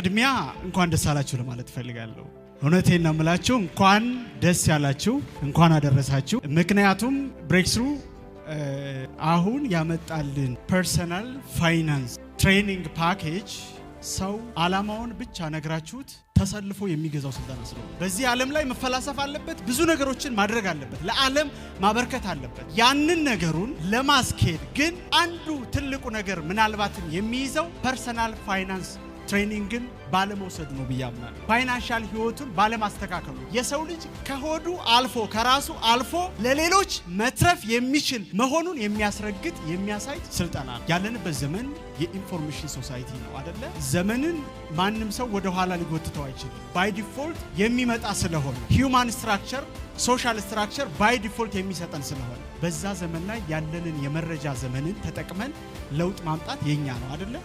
ቅድሚያ እንኳን ደስ አላችሁ ለማለት ፈልጋለሁ። እውነቴን ነው የምላችሁ፣ እንኳን ደስ ያላችሁ፣ እንኳን አደረሳችሁ። ምክንያቱም ብሬክስሩ አሁን ያመጣልን ፐርሰናል ፋይናንስ ትሬኒንግ ፓኬጅ ሰው አላማውን ብቻ ነግራችሁት ተሰልፎ የሚገዛው ስልጣን ስለሆነ በዚህ ዓለም ላይ መፈላሰፍ አለበት፣ ብዙ ነገሮችን ማድረግ አለበት፣ ለዓለም ማበርከት አለበት። ያንን ነገሩን ለማስኬድ ግን አንዱ ትልቁ ነገር ምናልባትም የሚይዘው ፐርሰናል ፋይናንስ ትሬኒንግን ባለመውሰድ ነው ብያምናለሁ። ፋይናንሻል ህይወቱን ባለማስተካከሉ የሰው ልጅ ከሆዱ አልፎ ከራሱ አልፎ ለሌሎች መትረፍ የሚችል መሆኑን የሚያስረግጥ የሚያሳይ ስልጠና ነው። ያለንበት ዘመን የኢንፎርሜሽን ሶሳይቲ ነው አይደለ? ዘመንን ማንም ሰው ወደ ኋላ ሊጎትተው አይችልም። ባይ ዲፎልት የሚመጣ ስለሆነ ሂዩማን ስትራክቸር ሶሻል ስትራክቸር ባይ ዲፎልት የሚሰጠን ስለሆነ በዛ ዘመን ላይ ያለንን የመረጃ ዘመንን ተጠቅመን ለውጥ ማምጣት የኛ ነው አይደለ?